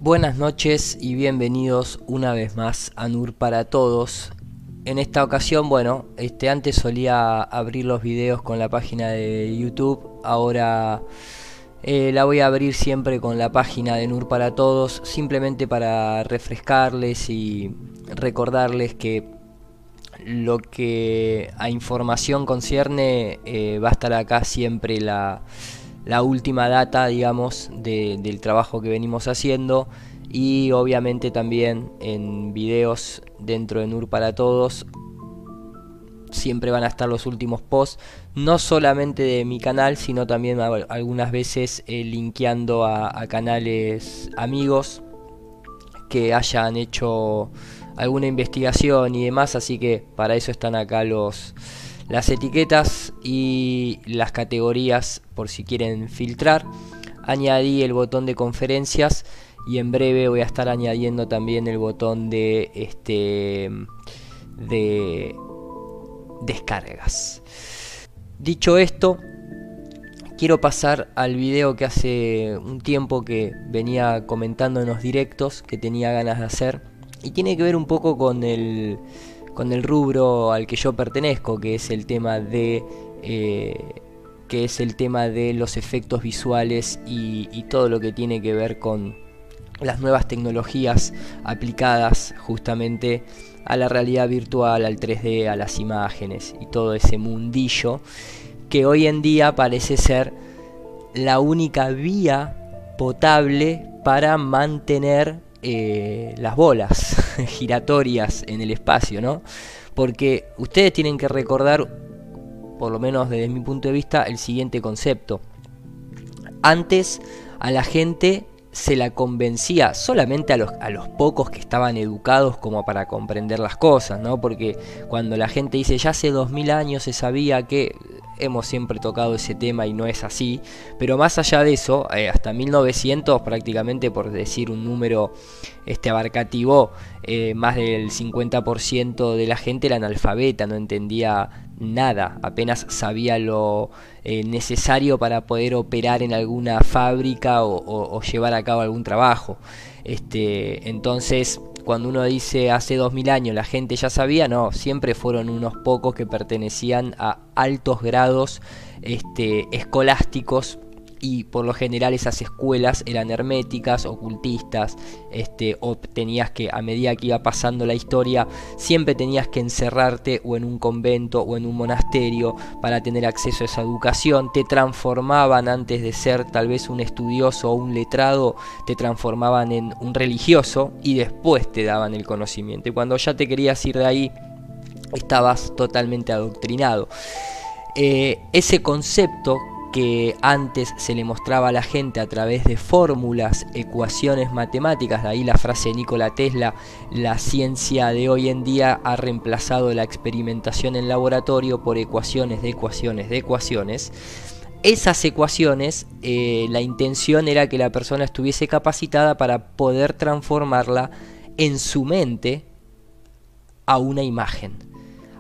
Buenas noches y bienvenidos una vez más a NUR para Todos. En esta ocasión, antes solía abrir los videos con la página de YouTube, ahora la voy a abrir siempre con la página de NUR para Todos, simplemente para refrescarles y recordarles que lo que a información concierne va a estar acá siempre la última data, digamos, del trabajo que venimos haciendo, y obviamente también en videos dentro de NUR para Todos siempre van a estar los últimos posts, no solamente de mi canal, sino también algunas veces linkeando a canales amigos que hayan hecho alguna investigación y demás, así que para eso están acá las etiquetas y las categorías por si quieren filtrar. Añadí el botón de conferencias y en breve voy a estar añadiendo también el botón de descargas. Dicho esto, quiero pasar al video que hace un tiempo que venía comentando en los directos que tenía ganas de hacer, y tiene que ver un poco con el rubro al que yo pertenezco, que es el tema de los efectos visuales y todo lo que tiene que ver con las nuevas tecnologías aplicadas justamente a la realidad virtual, al 3D, a las imágenes y todo ese mundillo que hoy en día parece ser la única vía potable para mantener las bolas giratorias en el espacio, ¿no? Porque ustedes tienen que recordar, por lo menos desde mi punto de vista, el siguiente concepto. Antes a la gente se la convencía solamente a los pocos que estaban educados como para comprender las cosas, ¿no? Porque cuando la gente dice ya hace 2000 años se sabía que, hemos siempre tocado ese tema y no es así, pero más allá de eso, hasta 1900 prácticamente, por decir un número abarcativo, más del 50% de la gente era analfabeta, no entendía nada, apenas sabía lo necesario para poder operar en alguna fábrica o llevar a cabo algún trabajo. Entonces, cuando uno dice hace 2000 años la gente ya sabía, no, siempre fueron unos pocos que pertenecían a altos grados escolásticos, y por lo general esas escuelas eran herméticas, ocultistas, o tenías que, a medida que iba pasando la historia, siempre tenías que encerrarte o en un convento o en un monasterio para tener acceso a esa educación. Te transformaban, antes de ser tal vez un estudioso o un letrado, te transformaban en un religioso y después te daban el conocimiento, y cuando ya te querías ir de ahí estabas totalmente adoctrinado. Ese concepto que antes se le mostraba a la gente a través de fórmulas, ecuaciones matemáticas, de ahí la frase de Nikola Tesla: la ciencia de hoy en día ha reemplazado la experimentación en laboratorio por ecuaciones de ecuaciones de ecuaciones. Esas ecuaciones, la intención era que la persona estuviese capacitada para poder transformarla en su mente a una imagen.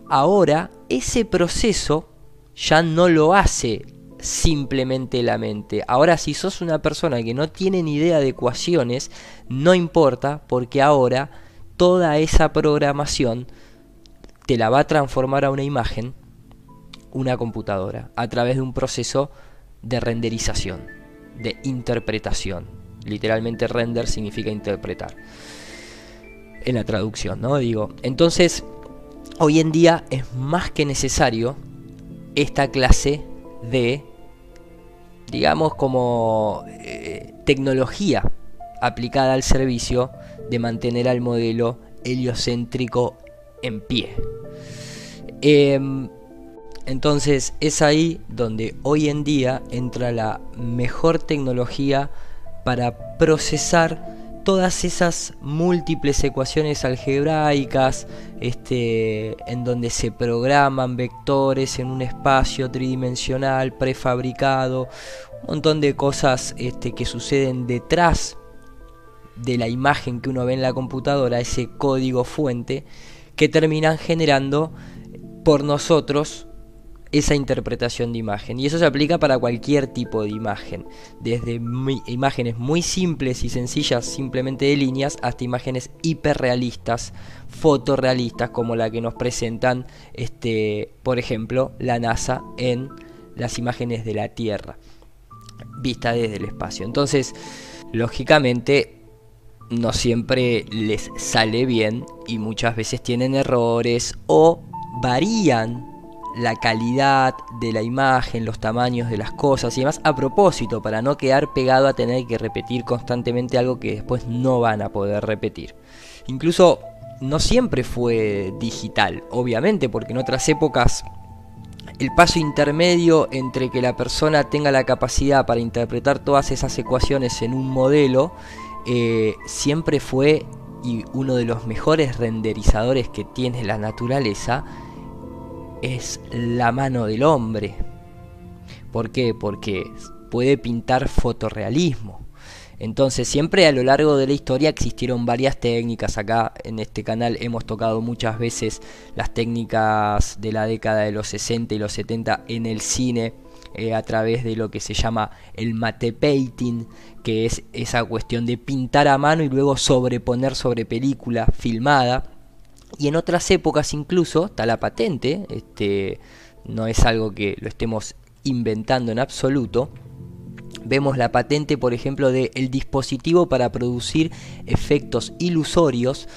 Ahora ese proceso ya no lo hace simplemente la mente. Ahora, si sos una persona que no tiene ni idea de ecuaciones, no importa, porque ahora toda esa programación te la va a transformar a una imagen una computadora a través de un proceso de renderización, de interpretación. Literalmente render significa interpretar en la traducción, ¿no? Entonces, hoy en día es más que necesario esta clase de, digamos, como tecnología aplicada al servicio de mantener al modelo heliocéntrico en pie. Entonces es ahí donde hoy en día entra la mejor tecnología para procesar todas esas múltiples ecuaciones algebraicas, en donde se programan vectores en un espacio tridimensional prefabricado, un montón de cosas que suceden detrás de la imagen que uno ve en la computadora, ese código fuente, que terminan generando por nosotros esa interpretación de imagen. Y eso se aplica para cualquier tipo de imagen, desde imágenes muy simples y sencillas, simplemente de líneas, hasta imágenes hiperrealistas, fotorrealistas, como la que nos presentan, por ejemplo, la NASA en las imágenes de la Tierra, vista desde el espacio. Entonces, lógicamente, no siempre les sale bien y muchas veces tienen errores o varían la calidad de la imagen, los tamaños de las cosas y demás, a propósito, para no quedar pegado a tener que repetir constantemente algo que después no van a poder repetir. Incluso no siempre fue digital, obviamente, porque en otras épocas el paso intermedio entre que la persona tenga la capacidad para interpretar todas esas ecuaciones en un modelo siempre fue, y uno de los mejores renderizadores que tiene la naturaleza es la mano del hombre. ¿Por qué? Porque puede pintar fotorrealismo. Entonces siempre a lo largo de la historia existieron varias técnicas. Acá en este canal hemos tocado muchas veces las técnicas de la década de los 60 y los 70 en el cine, a través de lo que se llama el matte painting, que es esa cuestión de pintar a mano y luego sobreponer sobre película filmada. Y en otras épocas incluso está la patente, no es algo que lo estemos inventando en absoluto. Vemos la patente, por ejemplo, del dispositivo para producir efectos ilusorios,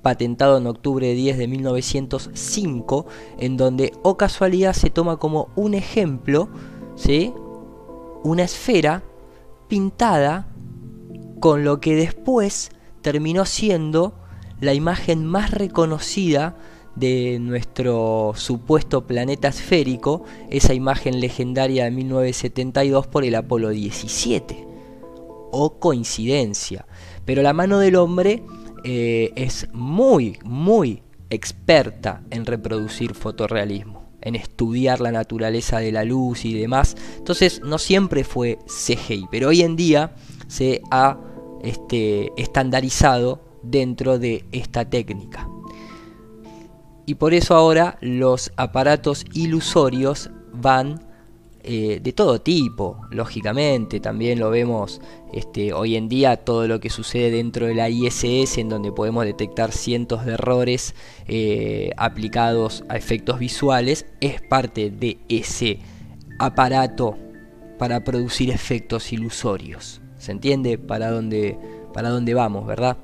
patentado en octubre 10 de 1905, en donde, oh casualidad, se toma como un ejemplo, ¿sí?, una esfera pintada con lo que después terminó siendo la imagen más reconocida de nuestro supuesto planeta esférico, esa imagen legendaria de 1972 por el Apolo 17. O coincidencia. Pero la mano del hombre es muy, muy experta en reproducir fotorrealismo, en estudiar la naturaleza de la luz y demás. Entonces no siempre fue CGI, pero hoy en día se ha estandarizado dentro de esta técnica. Y por eso ahora los aparatos ilusorios van de todo tipo, lógicamente. También lo vemos hoy en día, todo lo que sucede dentro de la ISS, en donde podemos detectar cientos de errores aplicados a efectos visuales, es parte de ese aparato para producir efectos ilusorios. ¿Se entiende para dónde vamos, verdad?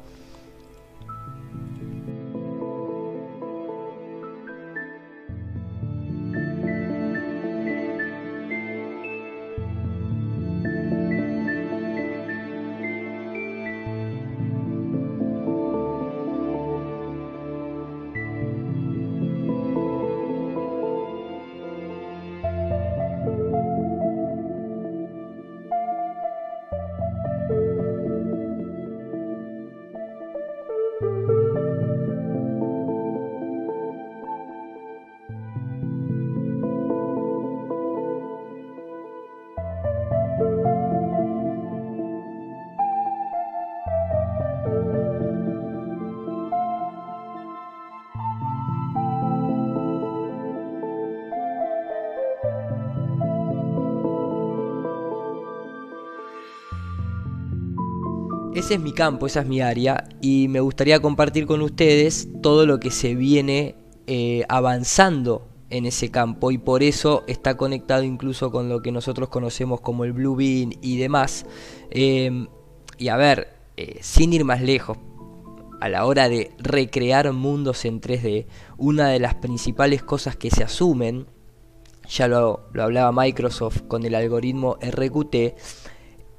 Ese es mi campo, esa es mi área, y me gustaría compartir con ustedes todo lo que se viene avanzando en ese campo, y por eso está conectado incluso con lo que nosotros conocemos como el Blue Beam y demás. Y a ver, sin ir más lejos, a la hora de recrear mundos en 3D, una de las principales cosas que se asumen, ya lo hablaba Microsoft con el algoritmo RQT,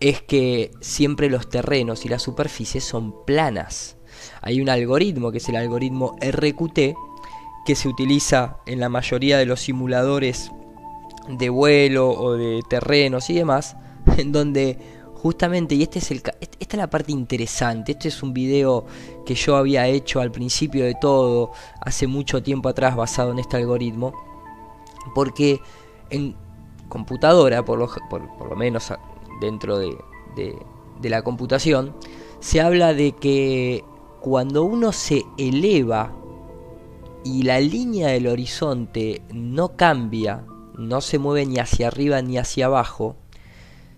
es que siempre los terrenos y las superficies son planas. Hay un algoritmo que es el algoritmo RQT, que se utiliza en la mayoría de los simuladores de vuelo o de terrenos y demás, en donde justamente, y esta es la parte interesante, este es un video que yo había hecho al principio de todo, hace mucho tiempo atrás, basado en este algoritmo, porque en computadora, por lo menos dentro de la computación, se habla de que cuando uno se eleva y la línea del horizonte no cambia, no se mueve ni hacia arriba ni hacia abajo,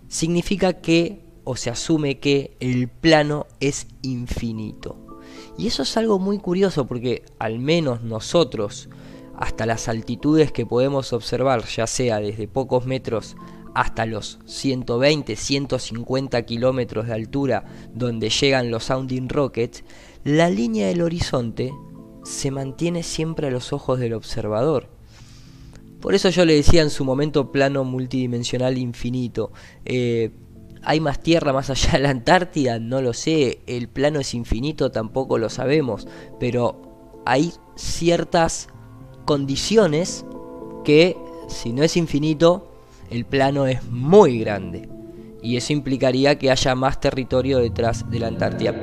significa que, o se asume que, el plano es infinito. Y eso es algo muy curioso porque al menos nosotros, hasta las altitudes que podemos observar, ya sea desde pocos metros hasta los 120, 150 kilómetros de altura donde llegan los Sounding Rockets, la línea del horizonte se mantiene siempre a los ojos del observador. Por eso yo le decía en su momento plano multidimensional infinito. ¿Hay más tierra más allá de la Antártida? No lo sé. ¿El plano es infinito? Tampoco lo sabemos. Pero hay ciertas condiciones que, si no es infinito, el plano es muy grande. Y eso implicaría que haya más territorio detrás de la Antártida.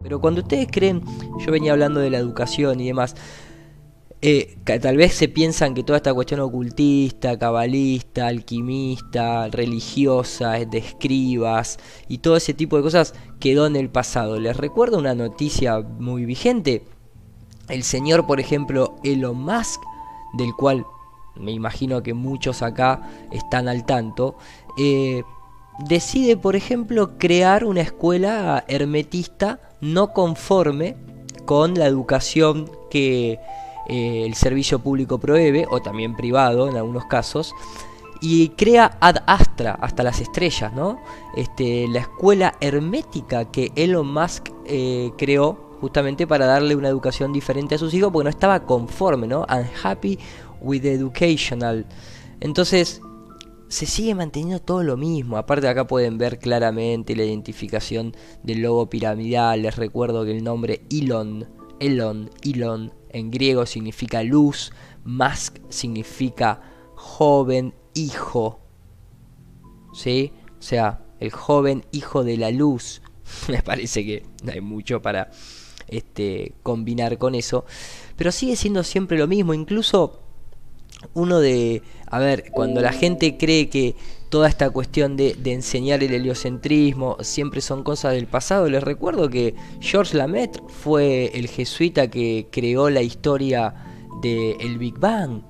Pero cuando ustedes creen, yo venía hablando de la educación y demás, tal vez se piensan que toda esta cuestión ocultista, cabalista, alquimista, religiosa, de escribas y todo ese tipo de cosas quedó en el pasado. Les recuerdo una noticia muy vigente. El señor, por ejemplo, Elon Musk, del cual me imagino que muchos acá están al tanto, decide, por ejemplo, crear una escuela hermetista no conforme con la educación que el servicio público prohíbe, o también privado en algunos casos, y crea Ad Astra, hasta las estrellas, ¿no? La escuela hermética que Elon Musk creó justamente para darle una educación diferente a sus hijos, porque no estaba conforme, ¿no? Unhappy with the educational. Entonces se sigue manteniendo todo lo mismo. Aparte, acá pueden ver claramente la identificación del logo piramidal. Les recuerdo que el nombre Elon en griego significa luz, Musk significa joven hijo, ¿sí? O sea, el joven hijo de la luz. Me parece que no hay mucho para combinar con eso, pero sigue siendo siempre lo mismo. Incluso cuando la gente cree que toda esta cuestión de enseñar el heliocentrismo siempre son cosas del pasado, les recuerdo que Georges Lemaitre fue el jesuita que creó la historia del Big Bang,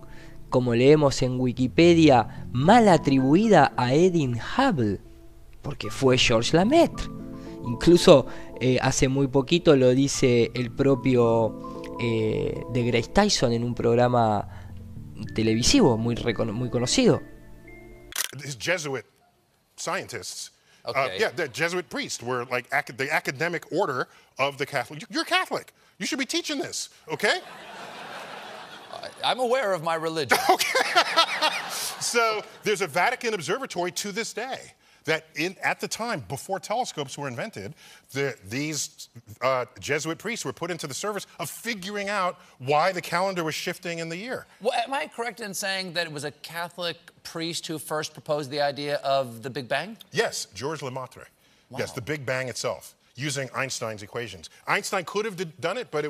como leemos en Wikipedia, mal atribuida a Edwin Hubble, porque fue Georges Lemaitre. Incluso hace muy poquito lo dice el propio de Grace Tyson en un programa televisivo muy conocido. These Jesuit scientists Okay. Yeah, the Jesuit priests were like the academic order of the Catholic. You're Catholic. You should be teaching this, okay? I'm aware of my religion. Okay. So there's a Vatican observatory to this day that at the time, before telescopes were invented, these Jesuit priests were put into the service of figuring out why the calendar was shifting in the year. Well, am I correct in saying that it was a Catholic priest who first proposed the idea of the Big Bang? Yes, Georges Lemaitre. Wow. Yes, the Big Bang itself, using Einstein's equations. Einstein could have done it, but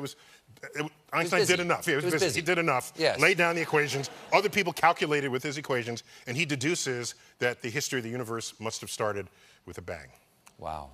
Einstein did enough. He was busy. He did enough. Yes. Laid down the equations. Other people calculated with his equations, and he deduces that the history of the universe must have started with a bang. Wow.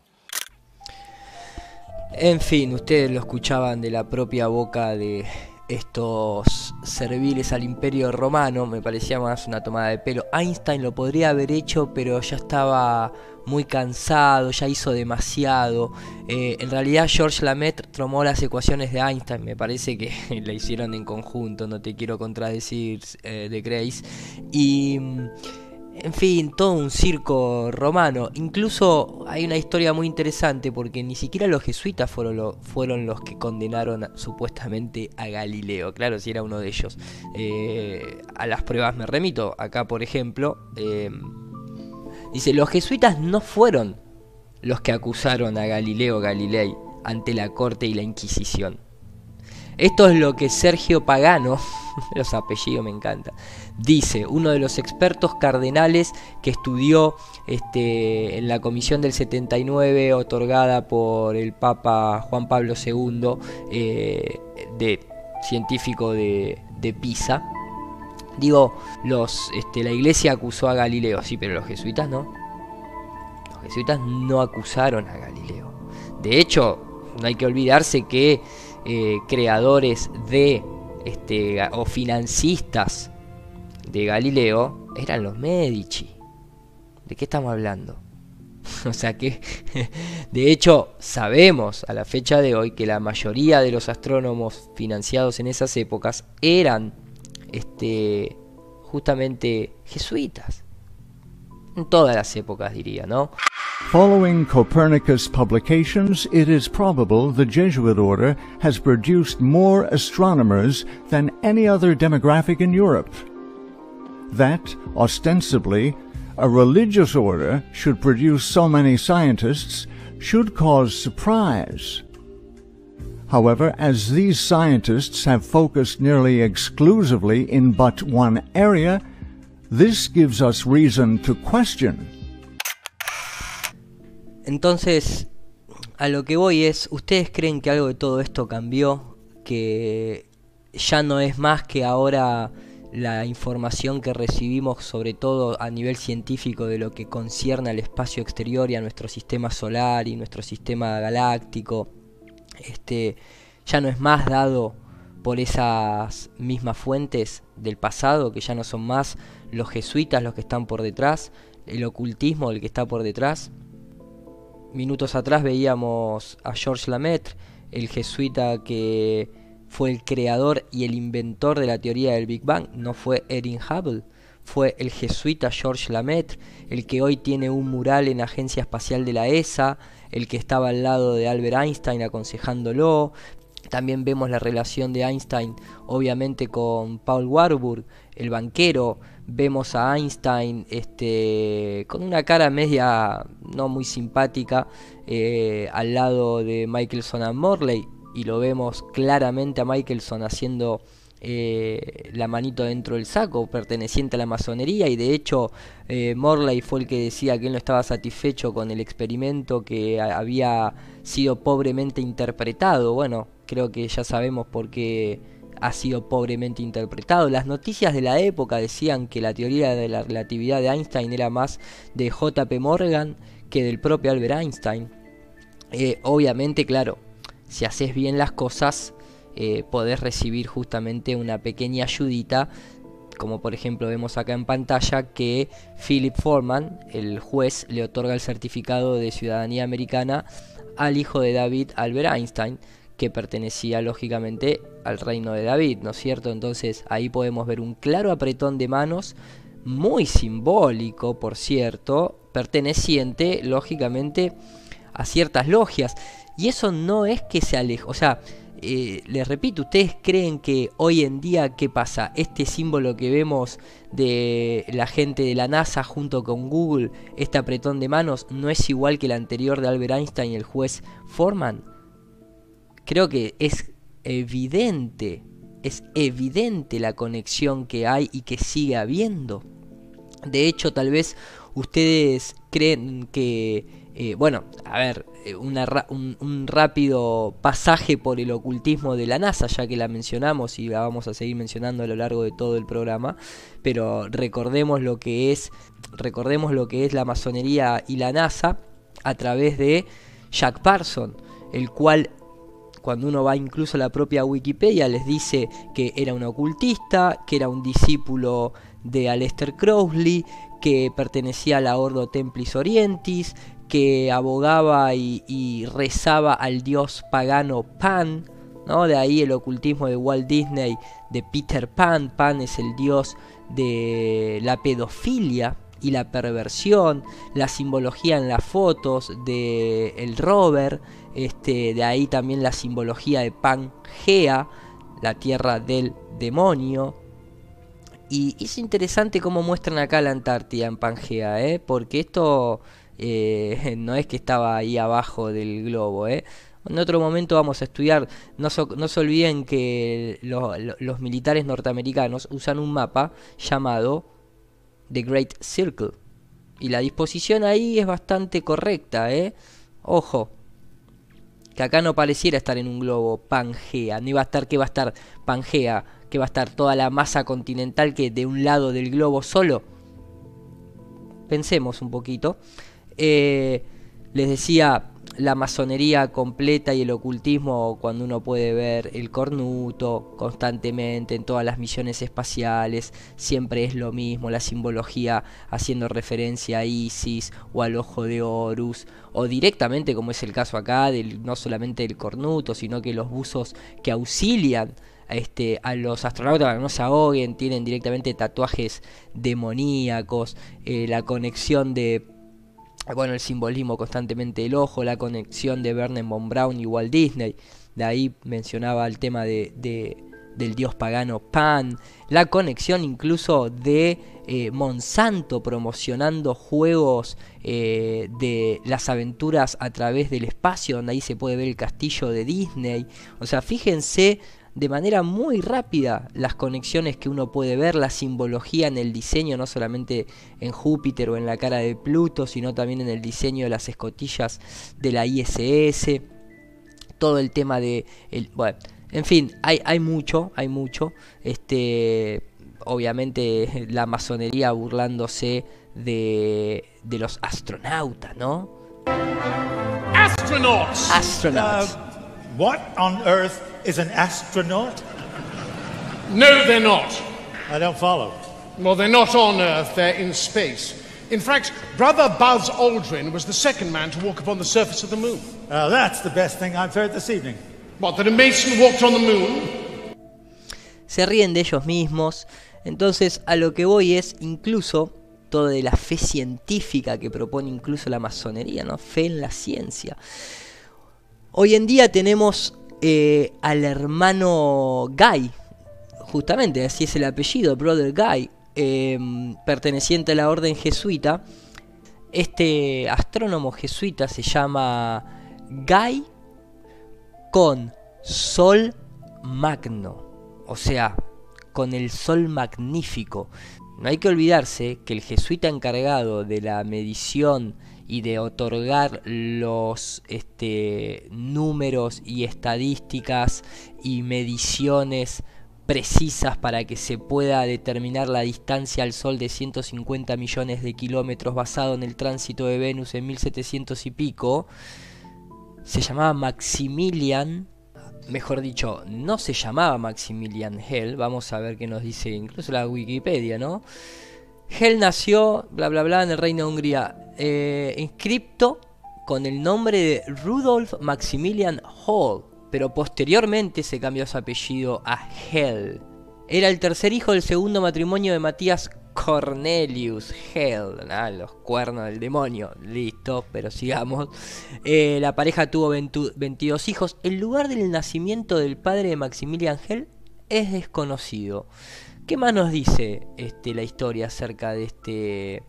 En fin, ustedes lo escuchaban de la propia boca de estos serviles al Imperio Romano. Me parecía más una tomada de pelo. Einstein lo podría haber hecho, pero ya estaba muy cansado, ya hizo demasiado. En realidad Georges Lemaitre tomó las ecuaciones de Einstein, me parece que la hicieron en conjunto, no te quiero contradecir, de Grace. Y en fin, todo un circo romano. Incluso hay una historia muy interesante porque ni siquiera los jesuitas fueron los que condenaron supuestamente a Galileo. Claro, si era uno de ellos. A las pruebas me remito. Acá, por ejemplo, dice, los jesuitas no fueron los que acusaron a Galileo Galilei ante la corte y la Inquisición. Esto es lo que Sergio Pagano, los apellidos me encantan, dice, uno de los expertos cardenales que estudió en la comisión del 79 otorgada por el Papa Juan Pablo II, científico de Pisa. Digo, la iglesia acusó a Galileo, sí, pero los jesuitas no. Los jesuitas no acusaron a Galileo. De hecho, no hay que olvidarse que creadores o financistas de Galileo eran los Medici. ¿De qué estamos hablando? O sea que, de hecho, sabemos a la fecha de hoy que la mayoría de los astrónomos financiados en esas épocas eran justamente jesuitas. En todas las épocas, diría, ¿no? Following Copernicus' publications, it is probable the Jesuit order has produced more astronomers than any other demographic in Europe. That, ostensibly, a religious order should produce so many scientists should cause surprise. However, as these scientists have focused nearly exclusively in but one area, this gives us reason to question. Entonces, a lo que voy es, ¿ustedes creen que algo de todo esto cambió? Que ya no es más que ahora la información que recibimos, sobre todo a nivel científico, de lo que concierne al espacio exterior y a nuestro sistema solar y nuestro sistema galáctico, ya no es más dado por esas mismas fuentes del pasado, que ya no son más los jesuitas los que están por detrás, el ocultismo el que está por detrás. Minutos atrás veíamos a Georges Lemaitre, el jesuita que fue el creador y el inventor de la teoría del Big Bang. No fue Edwin Hubble, fue el jesuita Georges Lemaitre, el que hoy tiene un mural en la Agencia Espacial de la ESA, el que estaba al lado de Albert Einstein aconsejándolo. También vemos la relación de Einstein, obviamente, con Paul Warburg, el banquero. Vemos a Einstein con una cara media no muy simpática al lado de Michelson and Morley, y lo vemos claramente a Michelson haciendo la manito dentro del saco, perteneciente a la masonería, y de hecho Morley fue el que decía que él no estaba satisfecho con el experimento, que había sido pobremente interpretado. Bueno, creo que ya sabemos por qué ha sido pobremente interpretado. Las noticias de la época decían que la teoría de la relatividad de Einstein era más de J.P. Morgan que del propio Albert Einstein. Obviamente, claro, si haces bien las cosas, podés recibir justamente una pequeña ayudita, como por ejemplo vemos acá en pantalla que Philip Foreman, el juez, le otorga el certificado de ciudadanía americana al hijo de David, Albert Einstein, que pertenecía lógicamente al reino de David, ¿no es cierto? Entonces ahí podemos ver un claro apretón de manos, muy simbólico, por cierto, perteneciente, lógicamente, a ciertas logias. Y eso no es que se aleje, o sea, les repito, ¿ustedes creen que hoy en día qué pasa? Este símbolo que vemos de la gente de la NASA junto con Google, este apretón de manos, ¿no es igual que el anterior de Albert Einstein y el juez Foreman? Creo que es evidente la conexión que hay y que sigue habiendo. De hecho, tal vez ustedes creen que, bueno, a ver, un rápido pasaje por el ocultismo de la NASA, ya que la mencionamos y la vamos a seguir mencionando a lo largo de todo el programa, pero recordemos lo que es la masonería y la NASA a través de Jack Parsons, el cual, cuando uno va incluso a la propia Wikipedia, les dice que era un ocultista, que era un discípulo de Aleister Crowley, que pertenecía a la Ordo Templis Orientis, que abogaba y rezaba al dios pagano Pan, ¿no? De ahí el ocultismo de Walt Disney, de Peter Pan. Pan es el dios de la pedofilia y la perversión, la simbología en las fotos de el rover, de ahí también la simbología de Pangea, la tierra del demonio. Y es interesante cómo muestran acá la Antártida en Pangea, porque esto no es que estaba ahí abajo del globo. En otro momento vamos a estudiar, no se olviden que los militares norteamericanos usan un mapa llamado The Great Circle, y la disposición ahí es bastante correcta, ojo, que acá no pareciera estar en un globo Pangea, no iba a estar, que va a estar Pangea, que va a estar toda la masa continental que de un lado del globo solo. Pensemos un poquito. Les decía, la masonería completa y el ocultismo, cuando uno puede ver el cornuto constantemente en todas las misiones espaciales, siempre es lo mismo, la simbología haciendo referencia a Isis o al ojo de Horus, o directamente, como es el caso acá, no solamente del cornuto, sino que los buzos que auxilian a los astronautas para que no se ahoguen tienen directamente tatuajes demoníacos, la conexión de, bueno, el simbolismo constantemente del ojo, la conexión de Wernher von Braun y Walt Disney, de ahí mencionaba el tema del dios pagano Pan, la conexión incluso de Monsanto promocionando juegos de las aventuras a través del espacio, donde ahí se puede ver el castillo de Disney. O sea, fíjense de manera muy rápida las conexiones que uno puede ver, la simbología en el diseño, no solamente en Júpiter o en la cara de Pluto, sino también en el diseño de las escotillas de la ISS, todo el tema de bueno, en fin, hay mucho, obviamente la masonería burlándose de los astronautas, ¿no? Astronauts. What on earth is an astronaut? No, they're not. I don't follow. Well, they're not on Earth, they're in space. In fact, Brother Buzz Aldrin was the second man to walk upon the surface of the moon. That's the best thing I've heard this evening. What, that a Mason walked on the moon? Se ríen de ellos mismos. Entonces, a lo que voy es incluso todo de la fe científica que propone incluso la masonería, ¿no? Fe en la ciencia. Hoy en día tenemos al hermano Guy, justamente así es el apellido, Brother Guy, perteneciente a la orden jesuita. Este astrónomo jesuita se llama Guy con Sol Magno, o sea, con el Sol Magnífico. No hay que olvidarse que el jesuita encargado de la medición y de otorgar los números y estadísticas y mediciones precisas para que se pueda determinar la distancia al Sol de 150 millones de kilómetros basado en el tránsito de Venus en 1700 y pico, se llamaba Maximilian, mejor dicho, no se llamaba Maximilian Hell. Vamos a ver qué nos dice incluso la Wikipedia, ¿no? Hell nació, bla bla bla, en el Reino de Hungría, inscripto con el nombre de Rudolf Maximilian Hall, pero posteriormente se cambió su apellido a Hell. Era el tercer hijo del segundo matrimonio de Matías Cornelius Hell, los cuernos del demonio, listo, pero sigamos. La pareja tuvo 22 hijos. El lugar del nacimiento del padre de Maximilian Hell es desconocido. ¿Qué más nos dice la historia acerca de este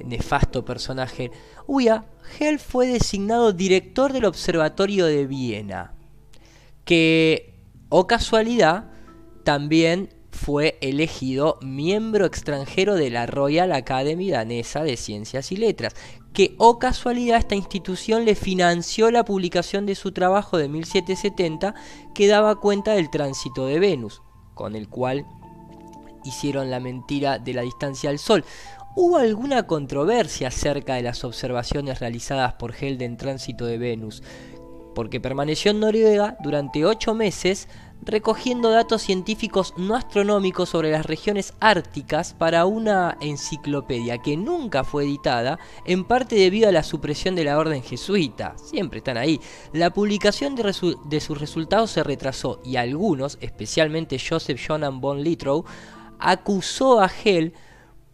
nefasto personaje? Hell fue designado director del Observatorio de Viena, que, o casualidad, también fue elegido miembro extranjero de la Royal Academy danesa de Ciencias y Letras, que, o casualidad, esta institución le financió la publicación de su trabajo de 1770 que daba cuenta del tránsito de Venus, con el cual hicieron la mentira de la distancia al Sol. ¿Hubo alguna controversia acerca de las observaciones realizadas por Hell en tránsito de Venus? Porque permaneció en Noruega durante 8 meses recogiendo datos científicos no astronómicos sobre las regiones árticas para una enciclopedia que nunca fue editada, en parte debido a la supresión de la orden jesuita. Siempre están ahí. La publicación de sus resultados se retrasó y algunos, especialmente Joseph Johann von Littrow, acusó a Hell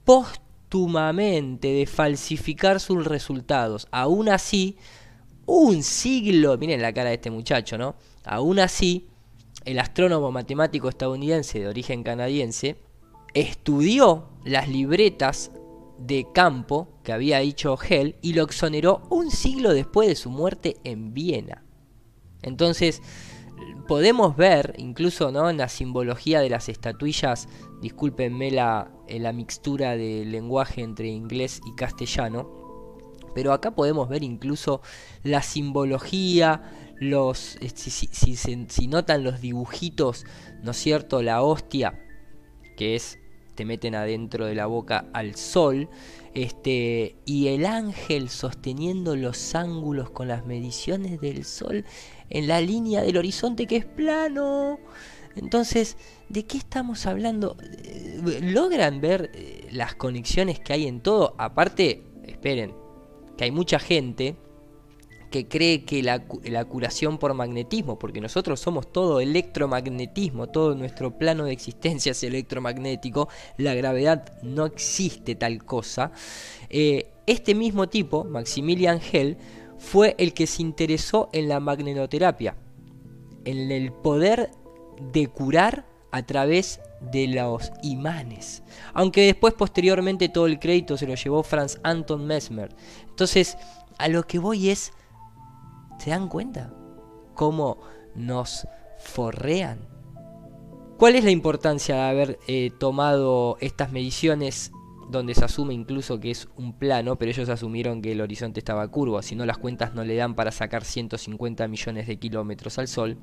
póstumamente de falsificar sus resultados. Aún así, un siglo, miren la cara de este muchacho, ¿no? Aún así, el astrónomo matemático estadounidense de origen canadiense estudió las libretas de campo que había hecho Hell y lo exoneró un siglo después de su muerte en Viena. Entonces, podemos ver, incluso, ¿no?, en la simbología de las estatuillas, discúlpenme la mixtura de lenguaje entre inglés y castellano, pero acá podemos ver incluso la simbología, si notan los dibujitos, ¿no es cierto? La hostia, que es, te meten adentro de la boca al sol, y el ángel sosteniendo los ángulos con las mediciones del sol en la línea del horizonte que es plano. Entonces, ¿de qué estamos hablando? ¿Logran ver las conexiones que hay en todo? Aparte, esperen, que hay mucha gente que cree que la curación por magnetismo, porque nosotros somos todo electromagnetismo, todo nuestro plano de existencia es electromagnético, la gravedad no existe tal cosa. Este mismo tipo, Maximilian Hell, fue el que se interesó en la magnetoterapia, en el poder de curar a través de los imanes, aunque después, posteriormente, todo el crédito se lo llevó Franz Anton Mesmer. Entonces, a lo que voy es, ¿se dan cuenta cómo nos forrean? ¿Cuál es la importancia de haber tomado estas mediciones donde se asume incluso que es un plano, pero ellos asumieron que el horizonte estaba curvo, si no las cuentas no le dan para sacar 150 millones de kilómetros al Sol?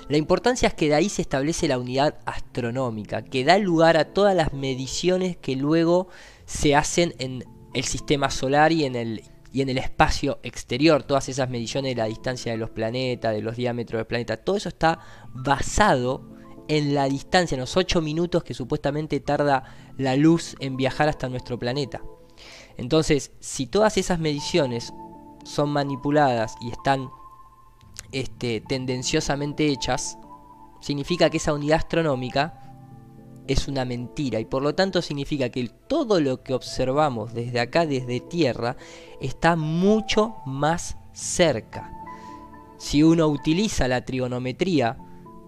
La importancia es que de ahí se establece la unidad astronómica, que da lugar a todas las mediciones que luego se hacen en el sistema solar y en el espacio exterior. Todas esas mediciones de la distancia de los planetas, de los diámetros del planeta, todo eso está basado en la distancia, en los 8 minutos que supuestamente tarda la luz en viajar hasta nuestro planeta. Entonces, si todas esas mediciones son manipuladas y están tendenciosamente hechas, significa que esa unidad astronómica es una mentira, y por lo tanto significa que todo lo que observamos desde acá, desde Tierra, está mucho más cerca. Si uno utiliza la trigonometría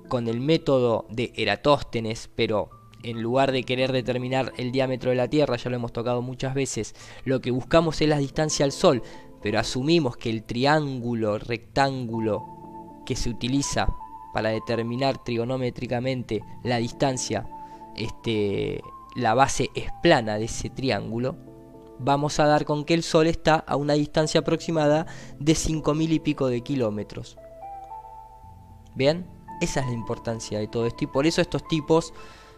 con el método de Eratóstenes, pero en lugar de querer determinar el diámetro de la Tierra, ya lo hemos tocado muchas veces, lo que buscamos es la distancia al Sol, pero asumimos que el triángulo rectángulo que se utiliza para determinar trigonométricamente la distancia, la base es plana de ese triángulo, vamos a dar con que el Sol está a una distancia aproximada de 5.000 y pico de kilómetros. ¿Bien? Esa es la importancia de todo esto, y por eso estos tipos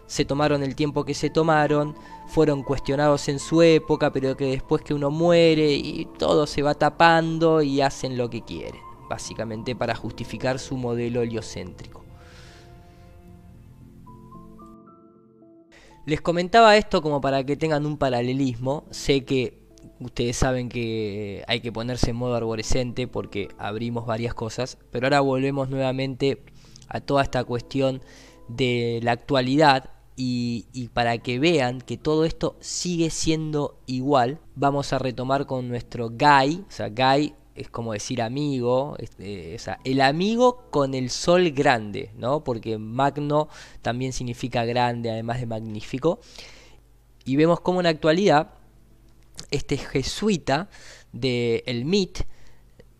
se tomaron el tiempo que se tomaron, fueron cuestionados en su época, pero que después que uno muere y todo se va tapando y hacen lo que quieren, básicamente para justificar su modelo heliocéntrico. Les comentaba esto como para que tengan un paralelismo. Sé que ustedes saben que hay que ponerse en modo arborescente porque abrimos varias cosas, pero ahora volvemos nuevamente a toda esta cuestión de la actualidad y para que vean que todo esto sigue siendo igual, vamos a retomar con nuestro Guy. O sea, Guy es como decir amigo, o sea, el amigo con el sol grande, ¿no? Porque magno también significa grande, además de magnífico. Y vemos cómo en la actualidad este jesuita del MIT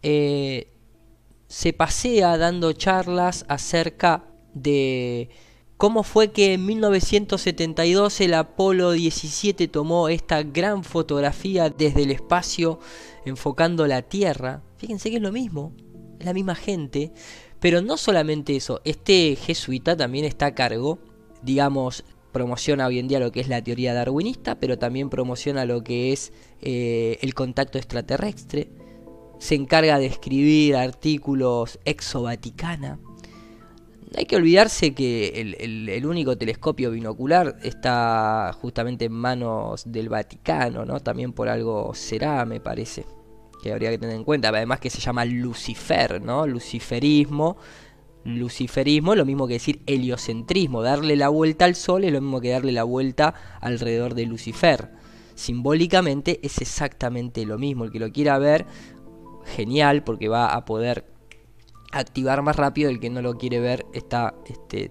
se pasea dando charlas acerca de cómo fue que en 1972 el Apolo 17 tomó esta gran fotografía desde el espacio enfocando la Tierra. Fíjense que es lo mismo, es la misma gente. Pero no solamente eso, este jesuita también está a cargo, digamos, promociona hoy en día lo que es la teoría darwinista, pero también promociona lo que es el contacto extraterrestre. Se encarga de escribir artículos exo-vaticana. No hay que olvidarse que el único telescopio binocular está justamente en manos del Vaticano, ¿no? También por algo será, me parece, que habría que tener en cuenta. Además que se llama Lucifer, ¿no? Luciferismo es lo mismo que decir heliocentrismo. Darle la vuelta al Sol es lo mismo que darle la vuelta alrededor de Lucifer. Simbólicamente es exactamente lo mismo. El que lo quiera ver, genial, porque va a poder activar más rápido. El que no lo quiere ver está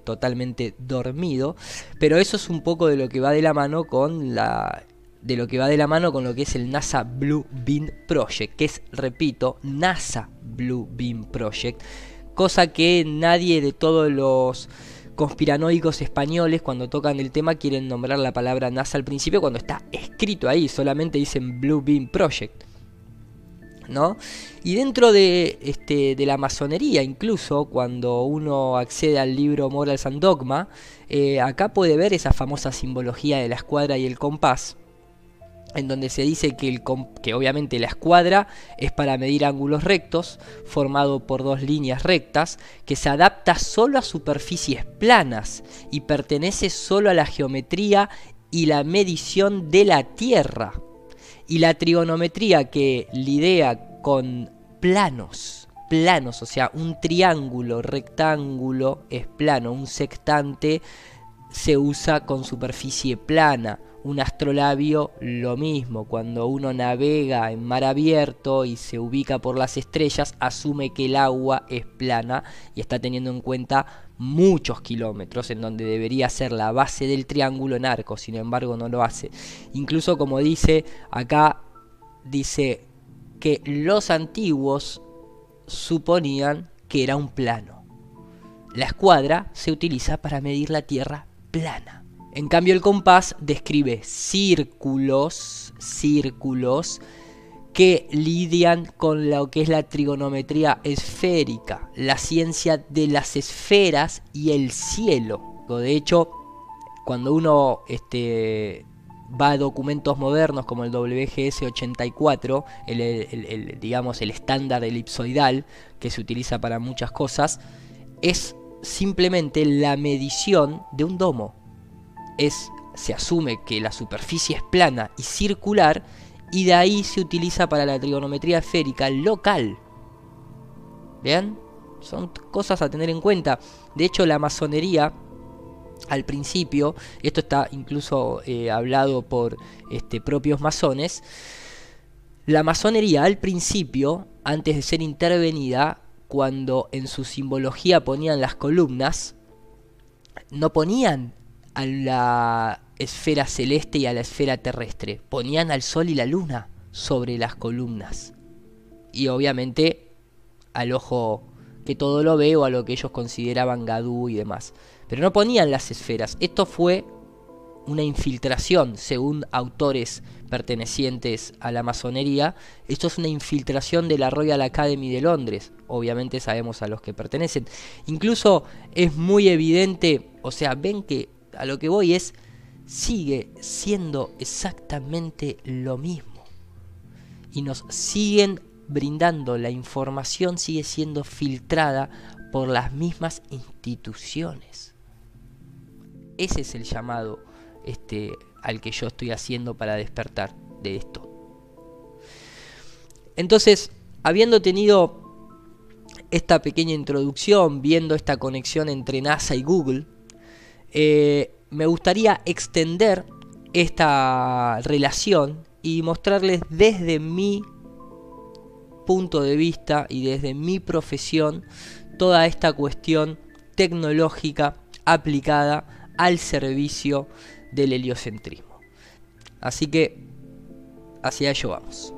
totalmente dormido. Pero eso es un poco de lo que va de la mano con lo que es el NASA Blue Beam Project, que es, repito, NASA Blue Beam Project, cosa que nadie de todos los conspiranoicos españoles, cuando tocan el tema, quieren nombrar la palabra NASA al principio, cuando está escrito ahí, solamente dicen Blue Beam Project, ¿no? Y dentro de la masonería, incluso cuando uno accede al libro Morals and Dogma, acá puede ver esa famosa simbología de la escuadra y el compás, en donde se dice que obviamente la escuadra es para medir ángulos rectos, formado por dos líneas rectas, que se adapta solo a superficies planas y pertenece solo a la geometría y la medición de la Tierra. Y la trigonometría que lidia con planos, o sea, un triángulo, rectángulo es plano, un sextante se usa con superficie plana. Un astrolabio lo mismo, cuando uno navega en mar abierto y se ubica por las estrellas, asume que el agua es plana y está teniendo en cuenta muchos kilómetros, en donde debería ser la base del triángulo en arco, sin embargo no lo hace. Incluso, como dice acá, dice que los antiguos suponían que era un plano. La escuadra se utiliza para medir la Tierra plana. En cambio, el compás describe círculos que lidian con lo que es la trigonometría esférica, la ciencia de las esferas y el cielo. De hecho, cuando uno va a documentos modernos como el WGS 84, digamos el estándar elipsoidal que se utiliza para muchas cosas, es simplemente la medición de un domo. Se asume que la superficie es plana y circular, y de ahí se utiliza para la trigonometría esférica local. ¿Vean? Son cosas a tener en cuenta. De hecho, la masonería, al principio, esto está incluso hablado por propios masones, la masonería al principio, antes de ser intervenida, cuando en su simbología ponían las columnas, no ponían a la esfera celeste y a la esfera terrestre, ponían al sol y la luna sobre las columnas, y obviamente al ojo que todo lo ve, o a lo que ellos consideraban Gadú y demás, pero no ponían las esferas. Esto fue una infiltración, según autores pertenecientes a la masonería. Esto es una infiltración de la Royal Academy de Londres. Obviamente sabemos a los que pertenecen. Incluso es muy evidente, o sea, ven que a lo que voy es, sigue siendo exactamente lo mismo. Y nos siguen brindando, la información sigue siendo filtrada por las mismas instituciones. Ese es el llamado al que yo estoy haciendo para despertar de esto. Entonces, habiendo tenido esta pequeña introducción, viendo esta conexión entre NASA y Google, me gustaría extender esta relación y mostrarles desde mi punto de vista y desde mi profesión toda esta cuestión tecnológica aplicada al servicio del heliocentrismo. Así que hacia ello vamos.